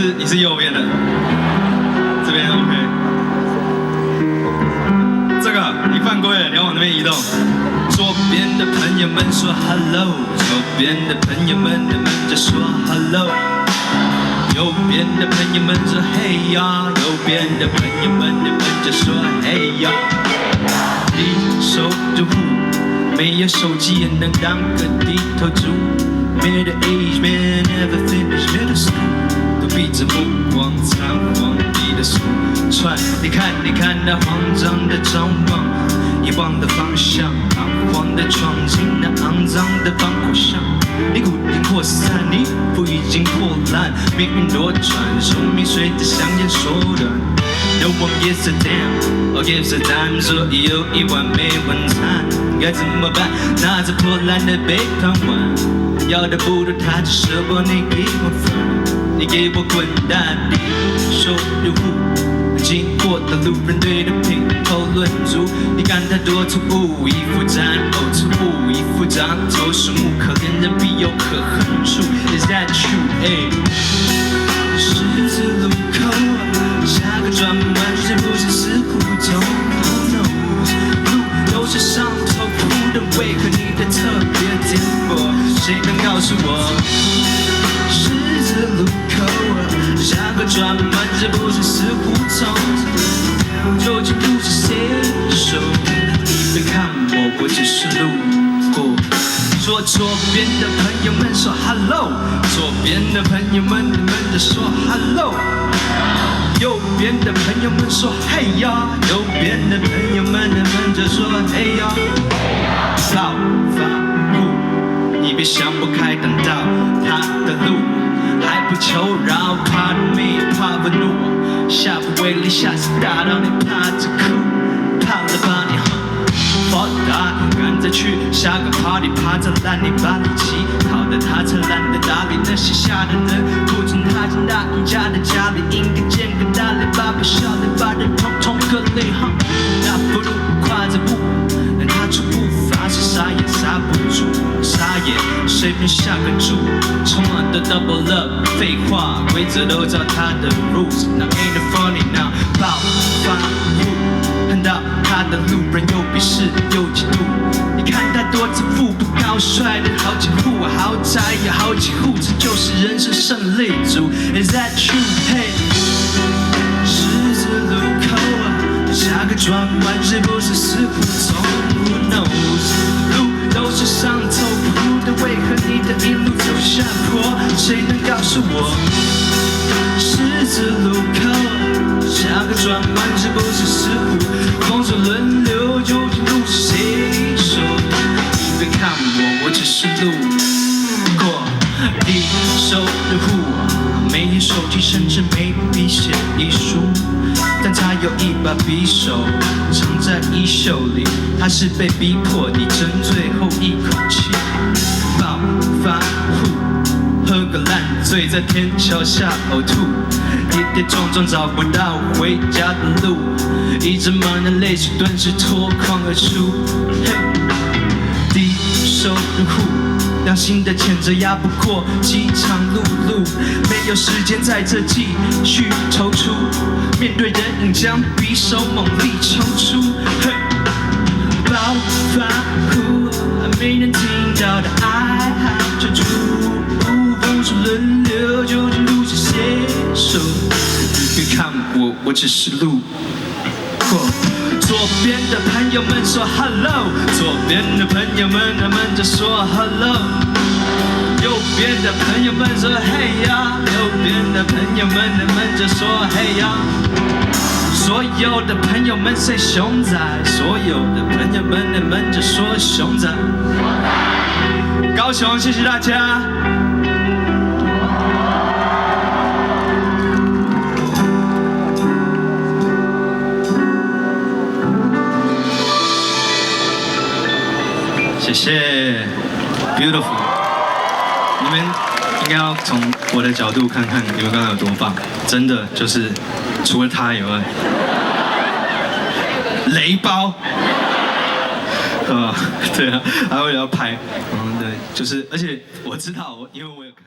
你是右边的，这边 OK。这个你犯规了，你要往那边移动。左边的朋友们说 hello， 左边的朋友们你们就说 hello。右边的朋友们说嘿呀，右边的朋友们你们就说嘿呀。低手就护，没有手机也能当个低头族。Middle age man never finish middle school， 都闭着目光藏皇帝的书串。你看那慌张的张望，遗忘的方向，彷徨的闯进那肮脏的防火巷。你固定扩散，你不已经破烂，命运多舛，寿命随着香烟缩短。No one gives a damn or gives a dime， 所以有一碗没晚餐，该怎么办？拿着破烂的杯盘碗，要的不多，他只舍不得你给我分，你给我滚蛋！低手入户，经过的路人对的评头论足，你干太多错误，一副战斗错误，一副獐头鼠目，可怜人必有可恨处。Is that true？ 十字路口，下个转弯是不是死胡同 ？Who knows？ 路都是上头铺的，为何你的特别颠簸？谁能告诉我？十字路口，下个转弯是不是死胡同？究竟路是谁手？你别看我只是路过。说左边的朋友们说 hello， 左边的朋友们你们就说 hello。右边的朋友们说嘿呀，右边的朋友们你们就说嘿呀。暴发户，你别想不开，等到他的路，还不求饶，怕的没怕不怒，下不为例，下次打到你怕着哭，怕了把你发达，赶着去下个 party， 趴着烂泥巴里乞讨的他才懒得搭理那些下的人，不准踏进大赢家的家里，应该建个大篱笆，不笑的把人统统各类哈，那不如跨着步，但他出步伐是杀也杀不住，杀也随便下个注，充满的 double up， 废话规则都照他的 rules，Now ain't it funny now， 暴发户。看到他的路人又鄙视又嫉妒，你看他多自负，不高帅的好几户豪宅有好几户，这就是人生胜利组。Is that true？ 嘿，十字路口，下个转弯是不是死胡同 ？Who knows？ 路都是上头铺的，为何你的一路走下坡？谁能告诉我？十字路口，下个转弯是不是死胡？风水轮流，究竟路是谁手？你别看我只是路过。低手的户，没有手机，甚至没笔写遗书，但他有一把匕首藏在衣袖里，他是被逼迫地争最后一口气。暴发户。喝个烂醉，在天桥下呕吐，跌跌撞撞找不到回家的路，一直满的泪水顿时脱眶而出。低收入户，良心的谴责压不过饥肠辘辘，没有时间在这继续踌躇，面对人影将匕首猛力抽出。暴发户，没人听到的哀嚎救助。风水轮流，究竟路是谁手？你别看我只是路过。左边的朋友们说 hello， 左边的朋友们他们就说 hello。右边的朋友们说嘿呀，右边的朋友们他们就说嘿呀。所有的朋友们 say 熊仔，所有的朋友们你们就说熊仔。高雄，谢谢大家。谢谢 ，beautiful。你们应该要从我的角度看看你们刚刚有多棒，真的就是除了他以外，雷包。对啊，还会要拍，对，就是，而且我知道，因为我有看。